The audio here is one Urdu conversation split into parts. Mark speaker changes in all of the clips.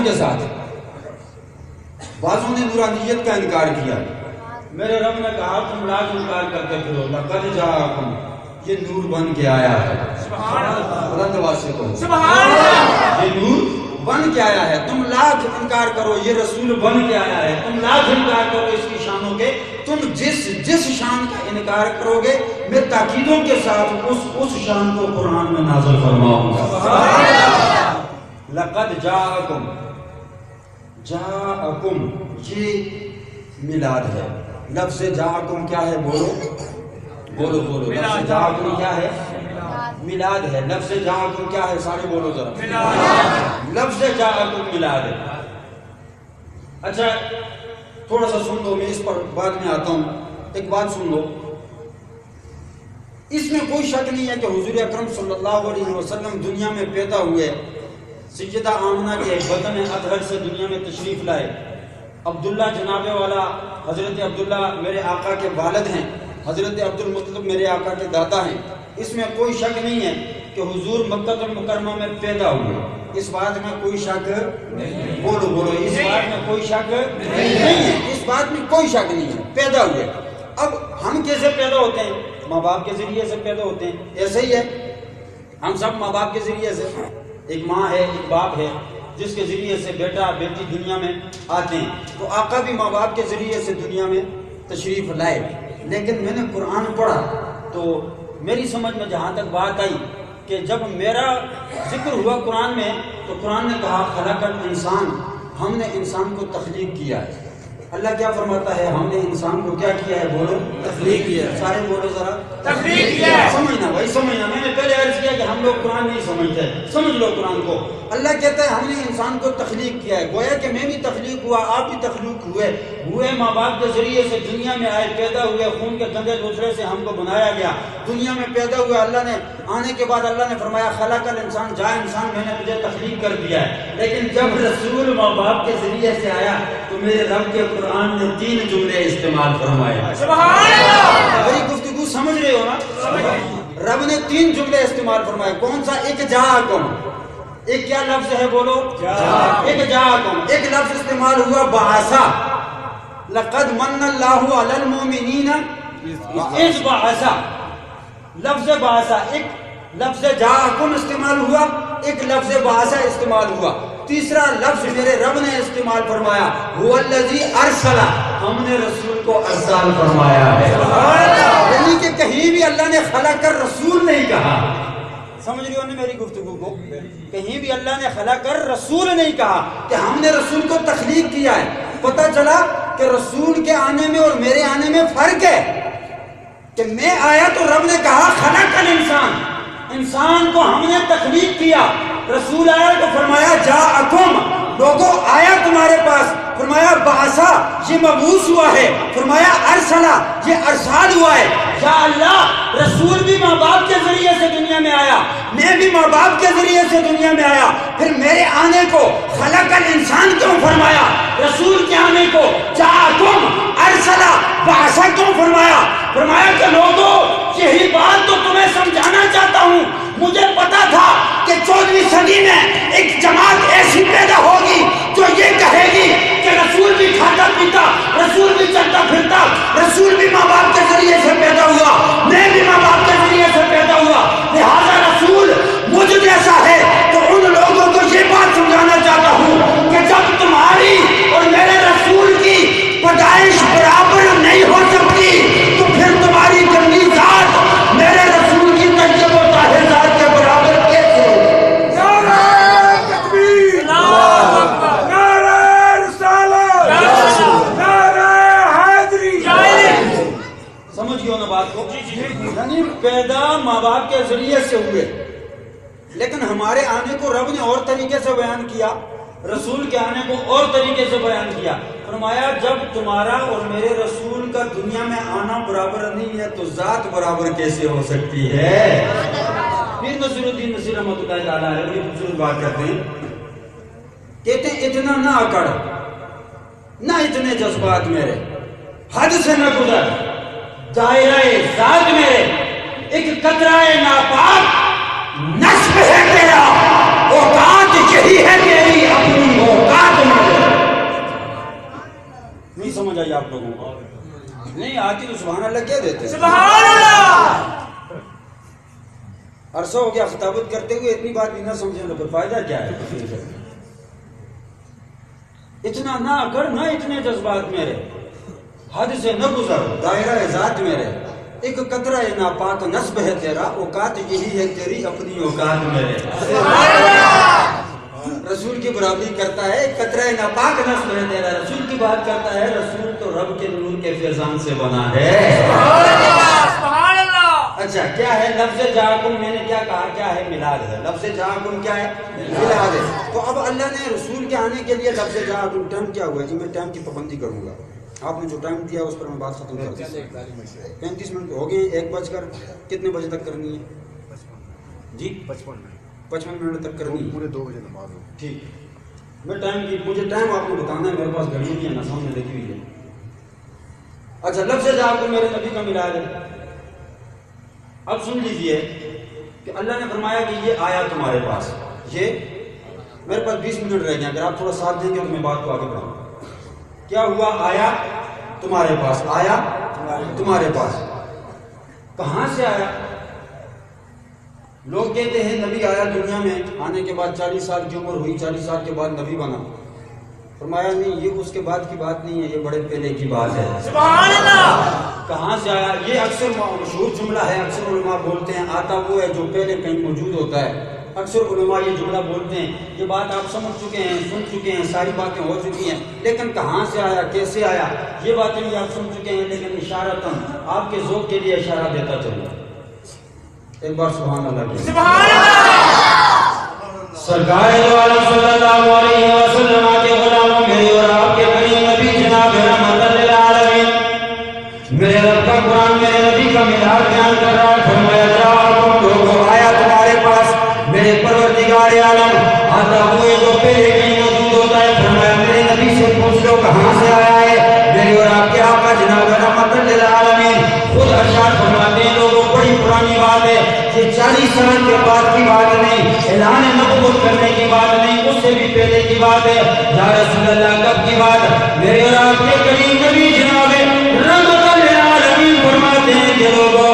Speaker 1: تاکیدوں کے ساتھ. بعضوں نے نورانیت کا انکار کیا. میرے رب نے کہا تم لاکھ انکار کرتے پھرو، لقد جاءکم، یہ نور بن کے آیا ہے. سبحان اللہ. بلند آواز سے کہو
Speaker 2: سبحان اللہ.
Speaker 1: یہ نور بن کے آیا ہے. تم لاکھ انکار کرو، یہ رسول بن کے آیا ہے. تم لاکھ انکار کرو اس کی شانوں کے، تم جس شان کا انکار کرو گے میں تاکیدوں کے ساتھ اس شان کو قرآن میں نازل فرماؤں گا. لقد جاءکم، جاءکم یہ میلاد ہے. لفظ جاءکم کیا ہے؟ بولو. لفظ جاءکم کیا ہے؟ میلاد ہے. لفظ جاءکم کیا ہے؟ سارے بولو ذرا. لفظ جاءکم میلاد ہے. اچھا تھوڑا سا سن لو، میں اس پر بعد میں آتا ہوں. ایک بات سن لو، اس میں کوئی شک نہیں ہے کہ حضور اکرم صلی اللہ علیہ وسلم دنیا میں پیدا ہوئے، سیدہ آمنہ کے بدن اطہر سے دنیا میں تشریف لائے. عبداللہ جناب والا حضرت عبداللہ میرے آقا کے والد ہیں، حضرت عبد المطلب میرے آقا کے دادا ہیں. اس میں کوئی شک نہیں ہے کہ حضور مکہ المکرمہ میں پیدا ہوئے. اس بات میں کوئی شک بولو. اس بات میں کوئی شک نہیں ہے. اس بات میں کوئی شک نہیں ہے، پیدا ہوئے. اب ہم کیسے پیدا ہوتے ہیں؟ ماں باپ کے ذریعے سے پیدا ہوتے ہیں. ایسے ہی ہے، ہم سب ماں باپ کے ذریعے سے، ایک ماں ہے ایک باپ ہے جس کے ذریعے سے بیٹا بیٹی دنیا میں آتے ہیں. تو آقا بھی ماں باپ کے ذریعے سے دنیا میں تشریف لائے. لیکن میں نے قرآن پڑھا تو میری سمجھ میں جہاں تک بات آئی کہ جب میرا ذکر ہوا قرآن میں تو قرآن نے کہا خلق الانسان، ہم نے انسان کو تخلیق کیا ہے. اللہ کیا فرماتا ہے؟ ہم نے انسان کو کیا کیا ہے؟ بولو. تخلیق کیا ہے. سارے بولو ذرا.
Speaker 2: تخلیق کیا ہے.
Speaker 1: سمجھنا بھائی، سمجھنا. میں نے پہلے عرض کیا کہ ہم لوگ قرآن نہیں سمجھتے، سمجھ لو قرآن کو. اللہ کہتا ہے ہم نے انسان کو تخلیق کیا ہے. گویا کہ میں بھی تخلیق ہوا، آپ بھی تخلیق ہوئے ماں باپ کے ذریعے سے دنیا میں آئے، پیدا ہوئے، خون کے گندے دوسرے سے ہم کو بنایا گیا، دنیا میں پیدا ہوئے. اللہ نے آنے کے بعد اللہ نے فرمایا خلق الانسان، جا انسان میں نے تجھے تخلیق کر دیا ہے. لیکن جب رسول ماں باپ کے ذریعے سے آیا تو میرے رب کے قرآن نے 3 جملے استعمال فرمائے.
Speaker 2: سبحان اللہ.
Speaker 1: میری گفتگو سمجھ رہے ہو نا؟ رب نے 3 جملے استعمال فرمائے. کون سا؟ ایک جاءکم، ایک کیا لفظ ہے؟ بولو. ایک جاءکم. ایک لفظ استعمال ہوا بعثا. لقد من اللہ علی المؤمنین اذ بعثا. لفظ بعثا. ایک لفظ جاءکم استعمال ہوا، ایک لفظ بعثا استعمال ہوا. تیسرا لفظ میرے رب نے استعمال فرمایا هو الذی ارسل، ہم نے رسول کو ارسال فرمایا ہے. یعنی کہ کہیں بھی اللہ نے خلق کر رسول نہیں کہا. سمجھ رہی ہو نا میری گفتگو کو؟ کہیں بھی اللہ نے خلق کر رسول نہیں کہا کہ ہم نے رسول کو تخلیق کیا ہے. پتہ چلا کہ رسول کے آنے میں اور میرے آنے میں فرق ہے کہ میں آیا تو رب نے کہا خلق الانسان، انسان کو ہم نے تخلیق کیا. رسول آیا تو فرمایا جاءکم، لوگوں آیا تمہارے پاس. فرمایا بعثا، یہ مبعوث ہوا ہے. فرمایا ارسلا، یہ ارسال ہوا ہے. یا اللہ، رسول بھی ماں باپ کے ذریعے سے دنیا میں آیا، میں بھی ماں باپ کے ذریعے سے دنیا میں آیا. پھر میرے آنے کو خلق الانسان کیوں فرمایا؟ رسول کے آنے کو جاءکم ارسلا بعثا کیوں فرمایا؟ فرمایا کہ لوگوں یہی بات تو تمہیں سمجھانا چاہتا ہوں. مجھے پتا تھا کہ 14ویں صدی میں ایک جماعت ایسی پیدا ہوگی جو یہ کہے گی کہ رسول بھی کھاتا پیتا، رسول بھی چلتا پھرتا، رسول بھی ماں باپ کے ذریعے سے پیدا ہوا، میں بھی ماں باپ کے ذریعے سے پیدا ہوا، لہذا رسول مجھ جیسا ہے. تو ان لوگوں کو یہ بات سمجھانا چاہتا ہوں کہ جب تمہاری اور میرے رسول کی پیدائش برابر نہیں ہو سکتی تو پھر تمہاری گندی ذات میرے رسول کی طیب و طاہر ذات کے برابر کیسے ہو؟
Speaker 2: نعرہ تکبیر، نعرہ رسالت، نعرہ حیدری.
Speaker 1: سمجھ گئے نا بات کو؟ یعنی پیدا ماں باپ کے ذریعے سے ہوئے، لیکن ہمارے آنے کو رب نے اور طریقے سے بیان کیا، رسول کے آنے کو اور طریقے سے بیان کیا. فرمایا جب تمہارا اور میرے رسول کا دنیا میں آنا برابر نہیں ہے تو ذات برابر کیسے ہو سکتی ہے؟ پھر نصیر الدین نصیر رحمۃ اللہ تعالیٰ علیہ بڑی خوبصورت بات کرتے ہیں، کہتے ہیں اتنا نہ اکڑ، نہ اتنے جذبات میرے، حد سے نہ گزر، دائرہ ذات میرے، ایک قطرہ ناپاک نصب ہے تیرا، اوقات یہی ہے تیری اپنی اوقات آپ لوگوں کو؟ نہیں آتی تو سبحان اللہ کہہ دیتے ہیں.
Speaker 2: سبحان اللہ.
Speaker 1: عرصہ ہو گیا خطابت کرتے ہوئے اتنی بات بھی نہ سمجھیں تو پھر فائدہ کیا ہے؟ اتنا نہ کر نہ اتنے جذبات میرے حد سے نہ گزر دائرہ ذات میرے ایک قطرہ ناپاک نسب ہے تیرا اوقات یہی ہے تیری اپنی اوقات میرے. رسول کی برابری کرتا ہے ایک قطرہ ناپاک نسب ہے تیرا. رسول کی بات کرتا ہے رسول تو رب کے نور کے فیضان سے بنا ہے. اچھا کیا ہے لفظ جاکم؟ میں نے کیا کہا کیا ہے؟ میلاد ہے. لفظ جاکم کیا ہے؟ میلاد ہے. تو اب اللہ نے رسول کے آنے کے لیے لفظ جاکم ٹائم کیا ہوا ہے جی؟ میں ٹائم کی پابندی کروں گا. آپ نے جو ٹائم دیا اس پر میں بات ختم کر دوں. 35 منٹ ہو گئے. 1 بج کر کتنے بجے تک کرنی ہے جی؟ 55 منٹ تک کرنی ہے.
Speaker 3: پورے 2 بجے نماز ہو.
Speaker 1: ٹھیک. میں ٹائم کی مجھے ٹائم آپ کو بتانا ہے. میرے پاس گھڑی نہیں ہے نا سامنے لگی ہوئی ہے. اچھا لفظ جاکم میرے نبی کا میلاد ہے. اب سن لیجئے کہ اللہ نے فرمایا کہ یہ آیا تمہارے پاس. یہ میرے پاس 20 منٹ رہ گئے. اگر آپ تھوڑا ساتھ دیں گے تو میں بات کو آگے بڑھاؤں. کیا ہوا؟ آیا تمہارے پاس. آیا تمہارے پاس. کہاں سے آیا؟ لوگ کہتے ہیں نبی آیا دنیا میں, آنے کے بعد 40 سال کی عمر ہوئی, 40 سال کے بعد نبی بنا. فرمایا نہیں, یہ اس کے بعد کی بات نہیں ہے, یہ بڑے پہلے کی بات ہے.
Speaker 2: سبحان اللہ.
Speaker 1: کہاں سے آیا؟ یہ اکثر مشہور جملہ ہے, اکثر علماء بولتے ہیں آتا وہ ہے جو پہلے کہیں موجود ہوتا ہے. اکثر علماء یہ جملہ بولتے ہیں. یہ بات آپ سمجھ چکے ہیں, سن چکے ہیں, ساری باتیں ہو چکی ہیں. لیکن کہاں سے آیا, کیسے آیا, یہ باتیں بھی آپ سن چکے ہیں. لیکن اشارتاً آپ کے ذوق کے لیے اشارہ دیتا چلوں. ایک بار سبحان اللہ کی.
Speaker 2: سبحان اللہ.
Speaker 1: سرکار دو عالم صلی اللہ علیہ وسلم کے غلاموں, میرے اور آپ کے کریم نبی جناب رحمت للعالمین, میرے رب کا قرآن میرے نبی کا میلاد بیان کر رہا ہے. فرمایا جاؤ لوگوں, آیا تمہارے پاس میرے پروردگار عالم, آتا ہوئے جو پہلے کہیں موجود ہوتا ہے. فرمایا میرے نبی سے پوچھ لو کہاں سے آیا ہے. میرے اور آپ کے آقا جناب رحمت للعالمین خود ارشاد فرماتے ہیں لوگوں بڑی پرانی بات ہے, یہ 40 سال کے بعد کی بات نہیں, اعلان نبوت کرنے کی بات نہیں, اس سے بھی پہلے کی بات ہے. یا رسول اللہ کب کی بات؟ میرے اور آپ کے کریم نبی جناب رحمت للعالمین فرماتے ہیں کہ لوگوں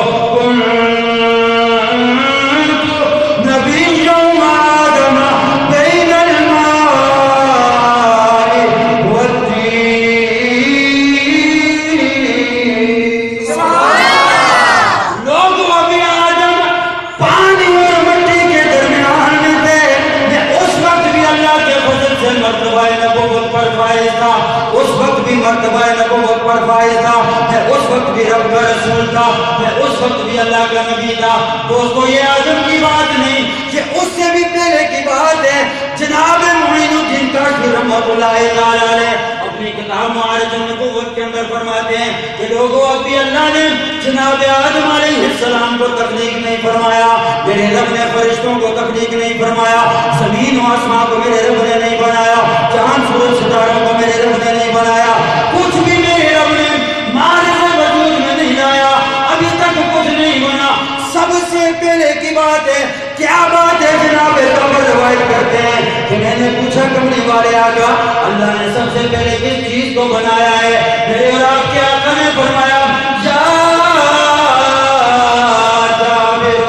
Speaker 1: مرتبہ نبوت پر فائز تھا, میں اس وقت بھی رب کا رسول تھا, میں اس وقت بھی اللہ کا نبی تھا. دوستو یہ آدم کی بات نہیں, یہ اس سے بھی پہلے کی بات ہے. جناب معین الدین کاشفی رحمت اللہ علیہ اپنی کتاب معارج النبوت کے اندر فرماتے ہیں کہ لوگوں ابھی اللہ نے جناب آدم علیہ السلام کو تخلیق نہیں فرمایا, میرے رب نے فرشتوں کو تخلیق نہیں فرمایا, زمین و آسمان کو میرے رب نے نہیں بنایا, چاند سورج ستاروں کو میرے رب نے نہیں بنایا, کچھ بھی میرے رب نے معرض وجود میں نہیں لایا, ابھی تک کچھ نہیں بنا. سب سے پہلے کی بات ہے. کیا بات ہے؟ جناب قبر روایت کرتے ہیں کہ میں نے پوچھا کملی والے آقا اللہ نے سب سے پہلے کس چیز کو بنایا ہے؟ میرے اور آپ کے آقا نے فرمایا یا جابر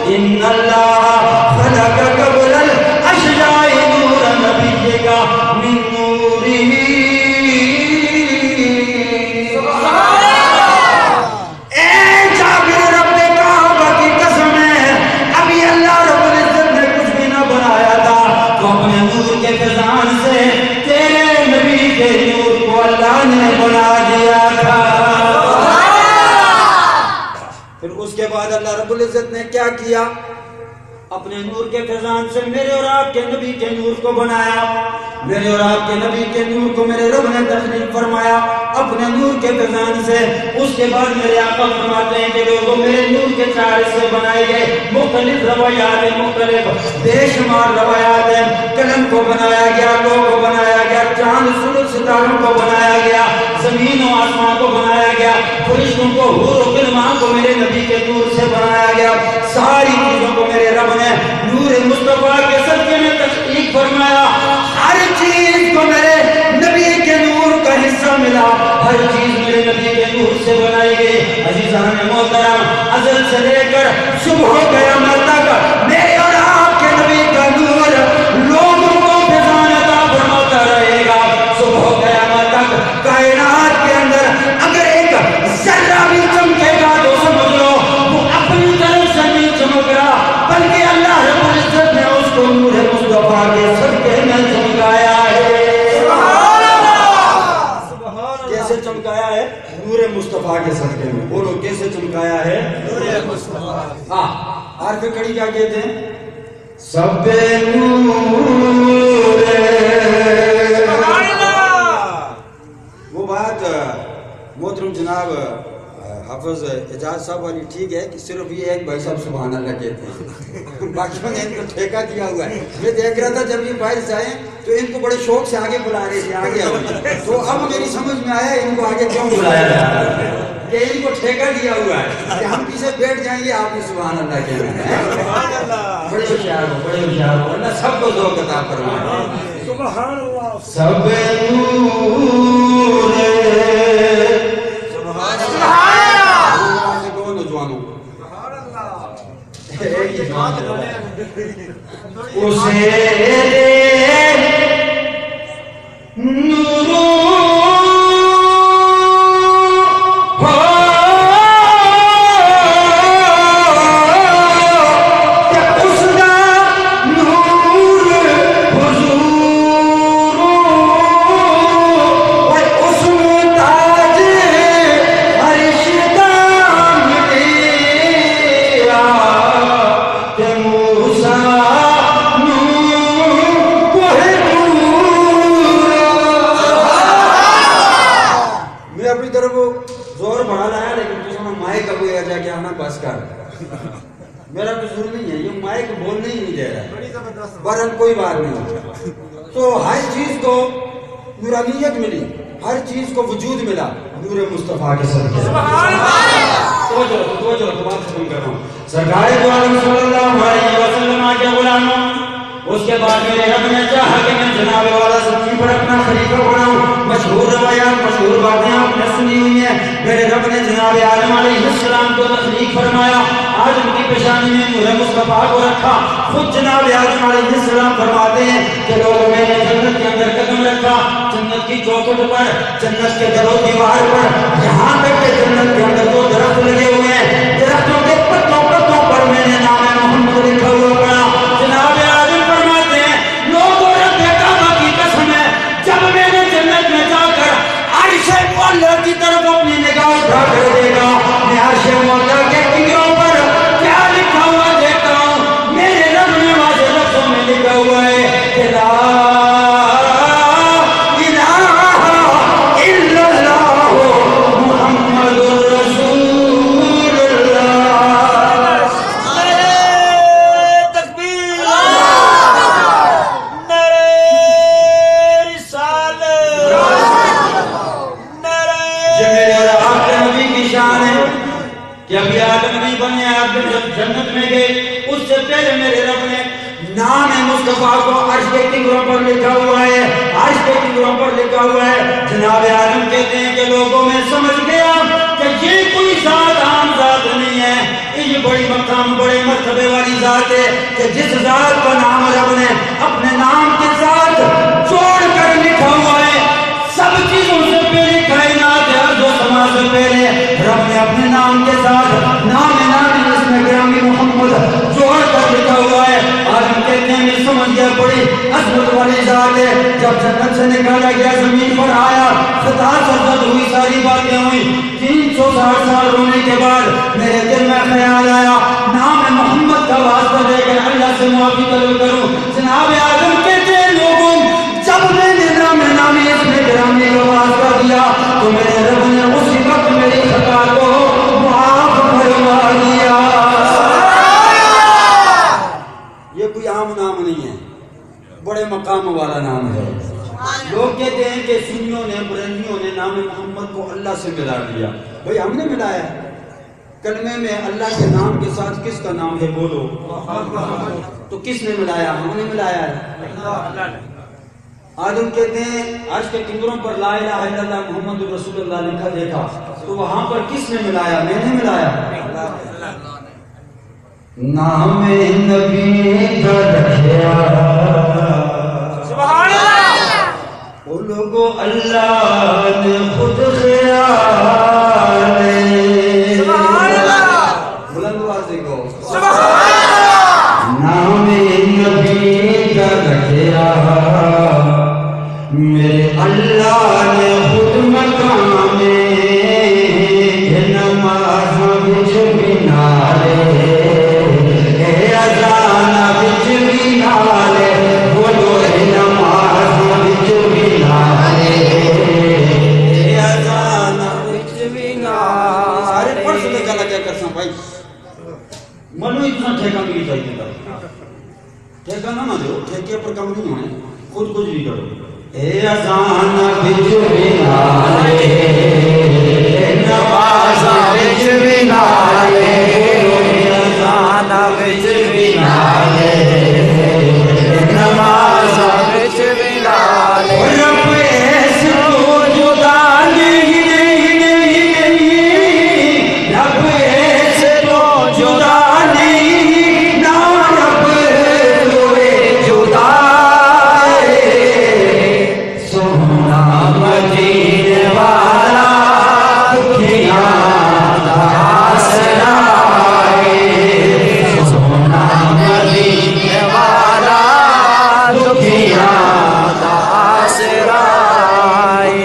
Speaker 1: ان اللہ خلق قبل الاشیاء نور نبی کا من نورہ. پھر اس کے بعد اللہ رب العزت نے کیا کیا؟ اپنے نور کے فیضان سے میرے اور آپ کے نبی کے نور کو بنایا. میرے اور آپ کے نبی کے نور کو میرے رب نے تخلیق فرمایا اپنے نور کے فیضان سے. اس کے بعد میرے آقا فرماتے ہیں کہ لوگوں میرے نور کے 4 حصے بنائے گئے, مختلف روایات ہیں, مختلف بے شمار روایات ہیں. قلم کو بنایا گیا, لوح کو بنایا گیا, چاند سورج ستاروں کو بنایا گیا, زمین و آسمان کو بنایا گیا, فرشتوں کو حور و غلمان کو میرے نبی کے نور سے بنایا گیا. ساری چیزوں کو میرے رب نے نور مصطفیٰ کے صدقے میں تخلیق فرمایا. ہر چیز کو میرے نبی کے نور کا حصہ ملا, ہر چیز اس سے بنائی گئی. عزیزان محترم ازل سے لے کر صبح قیامت تک میرے اور آپ کے نبی کا نور لوگوں کو فیضان عطا فرماتا رہے گا. صبح قیامت تک کائنات کے اندر اگر ایک ذرہ بھی چمکے گا تو سمجھ لو وہ اپنی طرف سے نہیں چمک رہا بلکہ اللہ رب العزت نے اس کو نور مصطفیٰ کے صدقے میں چمکایا ہے. کیسے چمکایا ہے؟ نور مصطفیٰ کے صدقے میں. بولو کیسے چمکایا ہے؟ نور مصطفیٰ. ہاں حرف کڑی کیا کہتے ہیں؟ سب نور. وہ بات محترم جناب حافظ اعجاز صاحب والی ٹھیک ہے کہ صرف یہ ایک بھائی صاحب سبحان اللہ کہتے ہیں, باقیوں نے ان کو ٹھیکہ دیا ہوا ہے. میں دیکھ رہا تھا جب یہ باہر سے آئے تو ان کو بڑے شوق سے آگے بلا رہے تھے, آگے آؤ. تو اب میری سمجھ میں آیا ان کو آگے کیوں بلایا جا رہا ہے, کہ ان کو ٹھیکہ دیا ہوا ہے کہ ہم پیچھے بیٹھ جائیں گے, آپ نے سبحان اللہ کہنا ہے. بڑے ہوشیار ہو, بڑے ہوشیار ہو, اللہ سب کو ذوق عطا فرمائے. سبحان اللہ. سب نور اسے نور میرا قصور نہیں ہے, یہ مائک بولنے ہی نہیں دے رہا. برحال کوئی بات نہیں. تو ہر چیز کو نورانیت ملی, ہر چیز کو وجود ملا نور مصطفیٰ کے صدقے. توجہ بات ختم کر رہا ہوں. سرکار دو عالم صلی اللہ علیہ وسلم کے غلاموں, اس کے بعد میرے رب نے چاہا کہ میں جناب والا زمین پر اپنا خلیفہ بناؤں. مشہور روایات, مشہور باتیں آپ نے سنی ہوئی ہیں. میرے رب نے جناب آدم علیہ السلام کو تخلیق فرمایا, آدم کی پیشانی میں نور مصطفیٰ کو رکھا. خود جناب آدم علیہ السلام فرماتے ہیں کہ لوگوں میں نے جنت کے اندر قدم رکھا, جنت کی چوکھٹ پر, جنت کے در و دیوار پر, یہاں تک کہ جنت کے اندر جو درخت لگے ہوئے ہیں, درختوں کے پتوں پر میں نے نام محمد لکھا ہوا پڑا. جناب آدم فرماتے ہیں لوگوں رب کعبہ کی قسم ہے, جب میں نے جنت میں جا کر عرش مولا کی طرف اپنی نگاہ اٹھا کر دیکھا, میں عرش مولا کے کنگروں پر کیا لکھا ہوا دیکھتا ہوں. میرے رب نے واضح لفظوں میں لکھا ہوا ہے کہ لا الہ الا اللہ محمد رسول اللہ.
Speaker 2: تکبیر, نعرہ رسالت,
Speaker 1: یہ میرے اور آپ کے نبی کی شان ہے کہ ابھی آدم نہیں بنے, آپ جب جنت میں گئے اس سے پہلے میرے رب نے نام مصطفیٰ کو عرش کے کنگروں پر لکھا ہوا ہے, عرش کے کنگروں پر لکھا ہوا ہے. جناب آدم کہتے ہیں کہ لوگوں میں سمجھ گیا کہ یہ کوئی ذات عام ذات نہیں ہے, یہ بڑی مقام, بڑے مرتبے والی ذات ہے کہ جس ذات کا نام رب نے اپنے نام کے ساتھ جوڑ کر لکھا ہوا ہے. سب چیزوں سے پہلے کائنات ہے, جو سما سے پہلے رب نے اپنے نام کے ساتھ نام اس میں گرامی محمد جوڑ کر لکھا ہوا ہے. آدم کہتے ہیں میں سمجھ گیا بڑی عظمت والی ذات ہے. جب جنت سے نکالا گیا زمین پر آیا, خطا سرزد ہوئی, ساری باتیں ہوئی. 360 سال رونے کے بعد میرے دل میں خیال آیا نام محمد کا واسطہ دے کر اللہ سے معافی طلب کروں. جناب آدم کہتے ہیں لوگوں جب میں نے نامی اس میں گرامی کا واسطہ دیا تو میرے رب نے اسی وقت میری خطا کو معاف فرما دیا. یہ کوئی عام نام نہیں ہے, بڑے مقام والا نام ہے. لوگ کہتے ہیں کہ سنیوں نے, بریلویوں نے نام محمد کو اللہ سے ملا دیا. بھئی ہم نے ملایا ہے, کلمے میں اللہ کے نام کے ساتھ کس کا نام ہے بولو, تو کس نے ملایا؟ ہم نے ملایا ہے. آدم کہتے ہیں عرش کے کنگروں پر لا الہ الا اللہ محمد رسول اللہ لکھا دیکھا. تو وہاں پر کس نے ملایا؟ میں نے ملایا؟ نام نبی کا رکھیا
Speaker 2: سبحان اللہ،
Speaker 1: وہ لوگوں اللہ نے خود خیال
Speaker 2: سبحان اللہ،
Speaker 1: بلند آواز سے کہو
Speaker 2: سبحان اللہ،
Speaker 1: نام نبی کا رکھیا میرے اللہ نے خود مقام نماز وچ بھی نالے اے اذان وچ بھی نالے بولو اے نماز وچ بھی نالے اے اذان وچ بھی نالے سارے پڑھ سکتے گلا کیا کرساں بھائی منو اتنا ٹھیکہ نہیں چاہیے تھا ٹھیکہ نہ دو ٹھیکے پر کم نہیں ہونے خود کچھ بھی کرو اے اذان وچ بھی نالے اے نماز وچ بھی نالے اے اذان وچ بھی نالے اے نماز وچ بھی نالے رب اس کو جدا نہیں رب اس کو جدا نہیں نہ رب کوئی جدا سونا مدینے والا دکھیا آسرا سونا مدینے والا دکھیا آسرا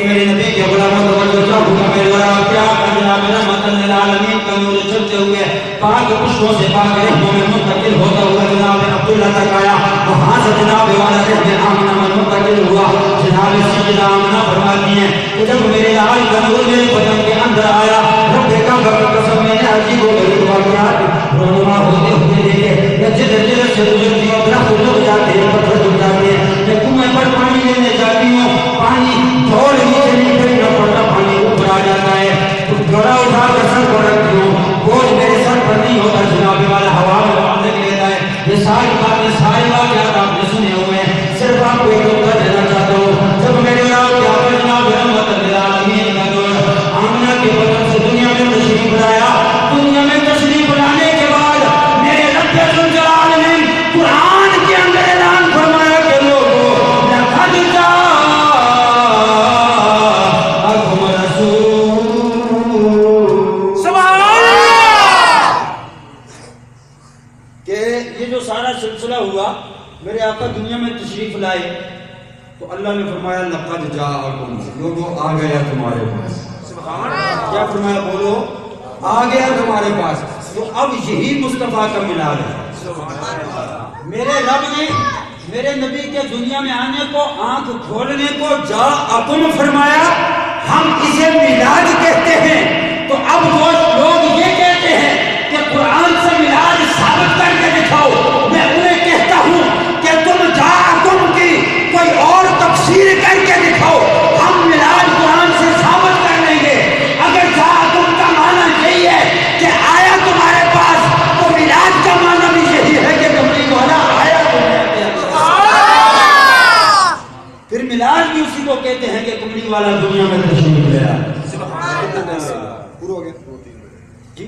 Speaker 1: میرے نبی کے غلاموں کو توجہ ہوگا میرے رب کیا کرنا میرا مدن للعالمین کا نور چلتے ہوئے پاک پشتوں سے پاک رحموں میں منتقل ہوتا ہوا جناب عبداللہ تک آیا وہاں سے جناب والا ابن آمنہ میں منتقل ہوا جناب سیدنا آمنہ فرماتی ہیں کہ جب میرے آل کا نور میرے بدن کے اندر آیا رب کعبہ کی قسم میں نے عجیب و غریب واقعات رونما ہوتے ہوئے دیکھے یا جدھر جدھر سے گزرتی ہوں درخت اٹھ جاتے ہیں پتھر اٹھ جاتے ہیں میں کنویں پر پانی لینے جاتی ہوں پانی دوڑ نیچے نیچے نہ پڑتا پانی اوپر آ جاتا ہے کچھ گڑا اٹھا کر سر کو رکھتی ہوں بوجھ میرے سر پر نہیں ہوتا جناب والا ہوا میں باندھ کے لیتا ہے یہ ساری باتیں ساری واقعات آپ نے سنے ہوئے ہیں صرف آپ کو ایک نقطہ دینا چاہتا ہوں جب میرے آپ کیا پر جناب رحمت للعالمین کا دور آمنہ کے بدن سے دنیا میں تشریف لایا دنیا میں تشریف لانے کے بعد میرے رب ذوالجلال نے قرآن کے اندر اعلان فرمایا کہ لوگوں لقد جاءکم رسول
Speaker 2: سبحان اللہ،
Speaker 1: کہ یہ جو سارا سلسلہ ہوا میرے آقا دنیا میں تشریف لائے تو اللہ نے فرمایا لقد جاءکم لوگوں آ گیا تمہارے پاس
Speaker 2: سبحان اللہ،
Speaker 1: کیا فرمایا بولو آ گیا تمہارے پاس تو اب یہی مصطفیٰ کا ملاد ہے میرے رب نے میرے نبی کے دنیا میں آنے کو آنکھ کھولنے کو جاءکم فرمایا ہم اسے میلاد کہتے ہیں تو اب وہ لوگ یہ کہتے ہیں کہ قرآن سے میلاد ثابت کر کے دکھاؤ میں انہیں کہتا ہوں کہ تم جاءکم کی کوئی اور تفسیر کر کے دکھاؤ ہم میلاد قرآن سے ثابت کر لیں گے اگر جاءکم کا معنی یہی ہے کہ آیا تمہارے پاس تو میلاد کا معنی بھی یہی ہے کہ کملی والا آیا پھر میلاد بھی اسی کو کہتے ہیں کہ کملی والا دنیا میں تشریف لے آیا پورا ہو گیا جی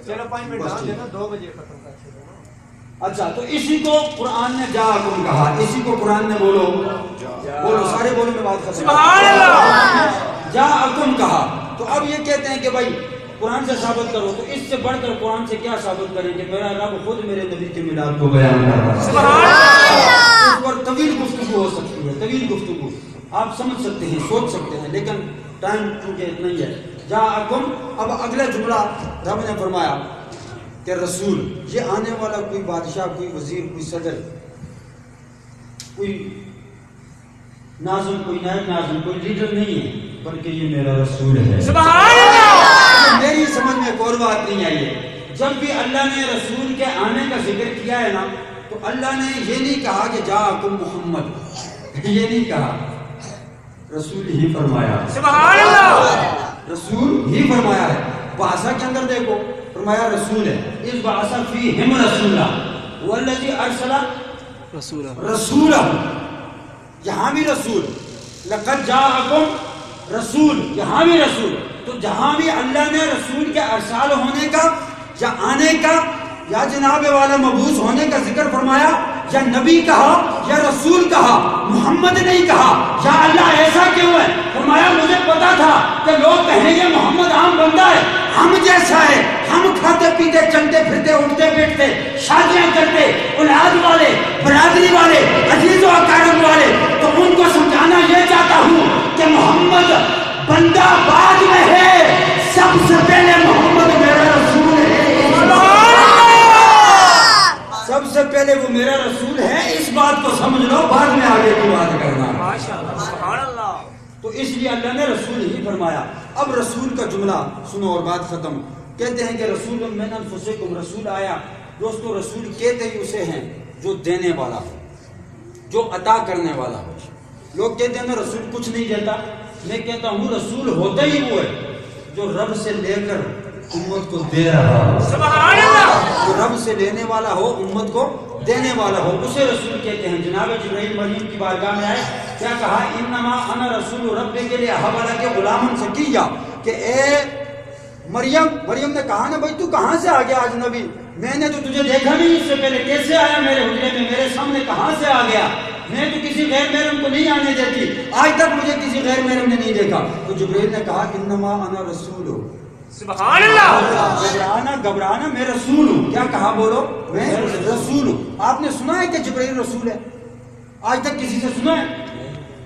Speaker 2: چلو 5 منٹ ڈال دینا 2 بجے ختم کر چلو
Speaker 1: اچھا تو اسی کو قرآن نے جاءکم کہا اسی کو قرآن نے بولو سارے بولو میں بات کرتا ہوں
Speaker 2: سبحان اللہ،
Speaker 1: جاءکم کہا تو اب یہ کہتے ہیں کہ بھائی قرآن سے ثابت کرو تو اس سے بڑھ کر قرآن سے کیا ثابت کریں کہ میرا رب خود میرے نبی کے میلاد کو بیان کر رہا ہے
Speaker 2: سبحان اللہ،
Speaker 1: اس پر طویل گفتگو ہو سکتی ہے طویل گفتگو آپ سمجھ سکتے ہیں سوچ سکتے ہیں لیکن ٹائم چونکہ نہیں ہے جاءکم اب اگلا جملہ رب نے فرمایا کہ رسول یہ آنے والا کوئی بادشاہ کوئی وزیر کوئی صدر کوئی ناظم کوئی نائب ناظم کوئی لیڈر نہیں ہے بلکہ یہ میرا رسول ہے
Speaker 2: سبحان اللہ،
Speaker 1: میری سمجھ میں ایک اور بات نہیں آئی ہے جب بھی اللہ نے رسول کے آنے کا ذکر کیا ہے نا تو اللہ نے یہ نہیں کہا کہ جاءکم محمد یہ نہیں کہا رسول ہی فرمایا
Speaker 2: سبحان اللہ،
Speaker 1: رسول ہی فرمایا ہے بحثہ کے اندر دیکھو فرمایا رسول ہے اس بحثہ فیہم رسولہ والذی ارسل رسولہ یہاں بھی رسول لقد جاءکم رسول یہاں بھی رسول تو جہاں بھی اللہ نے رسول کے ارسال ہونے کا یا آنے کا یا جناب والا مبعوث ہونے کا ذکر فرمایا، یا نبی کہا یا رسول کہا، محمد نہیں کہا، یا اللہ ایسا کیوں ہے؟ فرمایا مجھے پتا تھا کہ لوگ کہیں گے محمد عام بندہ ہے، ہم جیسا ہے، ہم کھاتے پیتے چلتے پھرتے اٹھتے بیٹھتے شادیاں کرتے، اولاد والے برادری والے عزیز و اقارب والے، تو ان کو سمجھانا یہ چاہتا ہوں کہ محمد بندہ بعد میں ہے، سب سے پہلے محمد میرا رسول ہے، سب سے پہلے وہ میرا رسول ہے، اس بات کو سمجھ لو، بعد میں آگے کی بات کرنا۔
Speaker 2: سبحان اللہ۔
Speaker 1: تو اس لیے اللہ نے رسول ہی فرمایا۔ اب رسول کا جملہ سنو اور بات ختم۔ کہتے ہیں کہ رسول من انفسکم، رسول آیا۔ دوستو رسول کہتے ہی اسے ہیں جو دینے والا ہو، جو عطا کرنے والا ہو۔ لوگ کہتے ہیں نا رسول کچھ نہیں دیتا، میں کہتا ہوں رسول ہوتا ہی وہ ہے جو رب سے لے کر امت کو دے رہا ہو،
Speaker 2: سبحان اللہ،
Speaker 1: جو رب سے لینے والا ہو امت کو دینے والا ہو، اسے رسول کہتے ہیں۔ جناب جبرائیل مریم کی بارگاہ میں آئے، کیا کہا؟ انما انا رسول رب کے لیے حوالہ کے غلام سکیہ، کہ اے مریم نے کہا نا بھائی تو کہاں سے آ گیا آج نبی؟ میں نے تو تجھے دیکھا نہیں اس سے پہلے، کیسے آیا میرے حجرے میں، میرے سامنے کہاں سے آ گیا؟ میں تو کسی غیر محرم کو نہیں آنے دیتی، آج تک مجھے کسی غیر محرم نے نہیں دیکھا۔ تو جبرائیل نے کہا انما انا رسول،
Speaker 2: سبحان اللہ،
Speaker 1: گھبرانا میں رسول ہوں۔ کیا کہا بولو؟ میں رسول ہوں۔ آپ نے سنا ہے کہ جبرائیل رسول ہے؟ آج تک کسی سے سنا ہے؟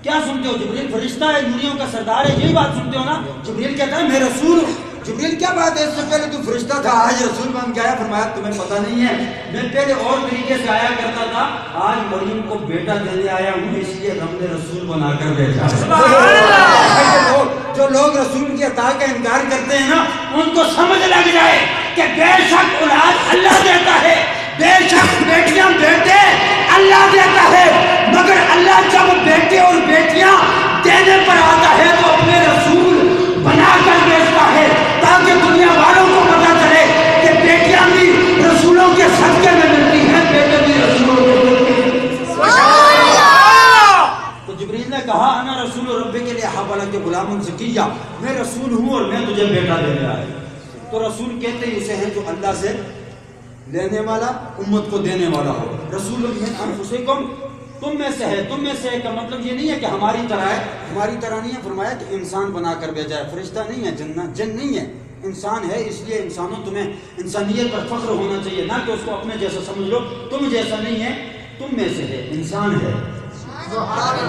Speaker 1: کیا سنتے ہو؟ جبرائیل فرشتہ ہے، نوریوں کا سردار ہے، یہی بات سنتے ہو نا؟ جبرائیل کہتا ہے میں رسول ہوں۔ جبرائیل کیا بات ہے، اس سے پہلے تو فرشتہ تھا، آج رسول بن گیا۔ فرمایا تمہیں پتہ نہیں ہے، میں پہلے اور طریقے سے آیا کرتا تھا، آج مریم کو بیٹا دینے آیا ہوں، اس لیے رب نے رسول بنا کر بھیجا۔ جو لوگ رسول کی عطا کا انکار کرتے ہیں نا، ان کو سمجھ لگ جائے کہ بے شک اولاد اللہ دیتا ہے، بے شک بیٹیاں بیٹے اللہ دیتا ہے، مگر اللہ جب بیٹے اور بیٹیاں دینے پر آتا ہے تو اپنے رسول بنا کر بھیجتا ہے، تاکہ دنیا والوں کو پتا چلے کہ بیٹیاں بھی رسولوں کے صدقے میں ملتی ہیں، بیٹے بھی رسولوں کے ملتے ہیں۔ تو جبریل نے کہا انا رسول رب کے لیے حوالہ کے غلام زکیہ، میں رسول ہوں اور میں تجھے بیٹا دینے آیا۔ تو رسول کہتے ہی اسے ہیں جو اللہ سے لینے والا امت کو دینے والا ہو۔ رسول من انفسکم، تم میں سے ہے، تم میں سے ہے کا مطلب یہ نہیں ہے کہ ہماری طرح ہے، ہماری طرح نہیں ہے، فرمایا کہ انسان بنا کر بھیجا ہے، فرشتہ نہیں ہے، جن نہیں ہے، انسان ہے، اس لیے انسانوں تمہیں انسانیت پر فخر ہونا چاہیے، نہ کہ اس کو اپنے جیسا سمجھ لو، تم جیسا نہیں ہے، تم میں سے ہے، انسان ہے،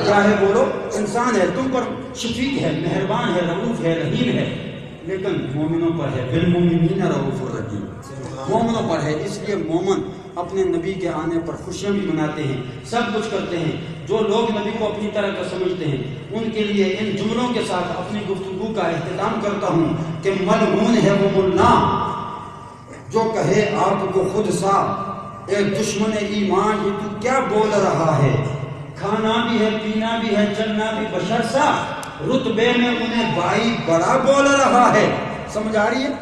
Speaker 1: کیا ہے بولو؟ انسان ہے، تم پر شفیق ہے، مہربان ہے، رؤوف ہے، رحیم ہے، لیکن مومنوں پر ہے، بالمؤمنین رؤوف الرحیم، مومنوں پر ہے۔ اس لیے مومن اپنے نبی کے آنے پر خوشیاں بھی مناتے ہیں، سب کچھ کرتے ہیں۔ جو لوگ نبی کو اپنی طرح کا سمجھتے ہیں ان کے لیے ان جملوں کے ساتھ اپنی گفتگو کا اختتام کرتا ہوں کہ ملعون ہے وہ ملا جو کہے آپ کو خود سا، اے دشمن ایمان یہ تو کیا بول رہا ہے، کھانا بھی ہے پینا بھی ہے چلنا بھی بشر سا، رتبے میں انہیں بھائی بڑا بول رہا ہے۔ سمجھ آ رہی ہے؟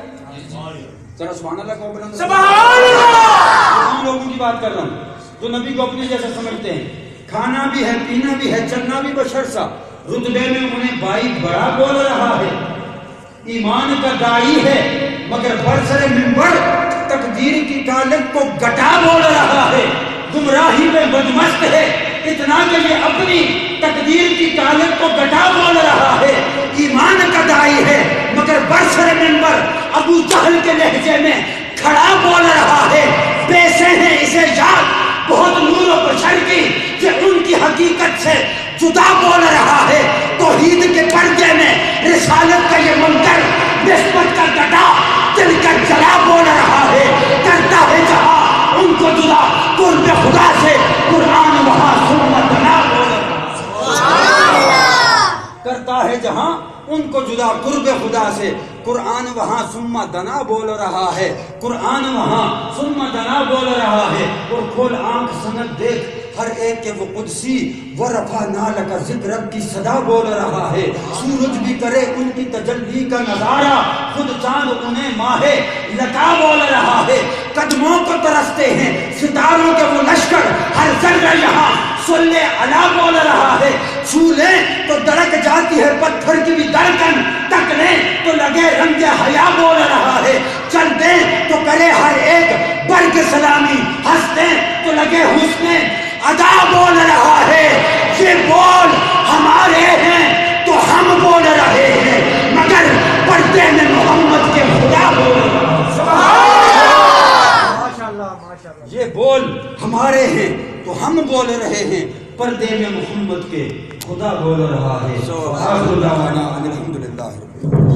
Speaker 1: ذرا سبحان اللہ کو بلند،
Speaker 2: سبحان اللہ۔
Speaker 1: ان لوگوں کی بات کر رہا ہوں جو نبی کو اپنے جیسا سمجھتے ہیں، کھانا بھی ہے پینا بھی ہے چلنا بھی بشر سا، رتبے میں انہیں بھائی بڑا بول رہا ہے، ایمان کا دائی ہے مگر برسر منبر تقدیر کی کالک کو گٹا بول رہا ہے، گمراہی میں بدمست ہے اتنا کہ یہ اپنی تقدیر کی کالک کو گٹا بول رہا ہے، ایمان کا دائی ہے مگر برسر منبر ابو جہل کے لہجے میں کھڑا بول رہا ہے، پیسے ہیں اسے یاد بہت نور و بشر کی کہ ان کی حقیقت سے جدا بول رہا ہے، توحید کے پردے میں رسالت کا یہ منکر نسبت کا گٹا دل کا جلا بول رہا ہے، کرتا ہے جہاں ان کو جدا قرب خدا سے، قرآن وہاں سنت نہ بول رہا ہے، کرتا ہے جہاں ان کو جدا قرب خدا سے، قرآن وہاں ثم دنا بول رہا ہے، قرآن وہاں ثم دنا بول رہا ہے، اور کھول آنکھ سند دیکھ ہر ایک کے وہ قدسی ورفعنا لک ذکرک کی صدا بول رہا ہے، سورج بھی کرے ان کی تجلی کا نظارہ، خود چاند انہیں ماہ لتا بول رہا ہے، قدموں کو ترستے ہیں ستاروں کے وہ لشکر، ہر ذرہ یہاں صلی علی بول رہا ہے، چھو لیں تو دڑک جاتی ہے پتھر کی بھی دھڑکن، تک لیں تو لگے لگے رنگ حیا بول رہا ہے، چل دیں تو کرے ہر ایک برگ سلامی، ہنس دیں تو لگے حسن ادا بول رہا ہے، یہ بول ہمارے ہیں تو ہم بول رہے ہیں، مگر پردے میں محمد کے خدا بول رہا ہے۔
Speaker 2: ماشاءاللہ ماشاءاللہ،
Speaker 1: یہ بول ہمارے ہیں تو ہم بول رہے ہیں، پردے میں محمد کے خدا بول رہا ہے۔ آخر دعوانا ان الحمدللہ۔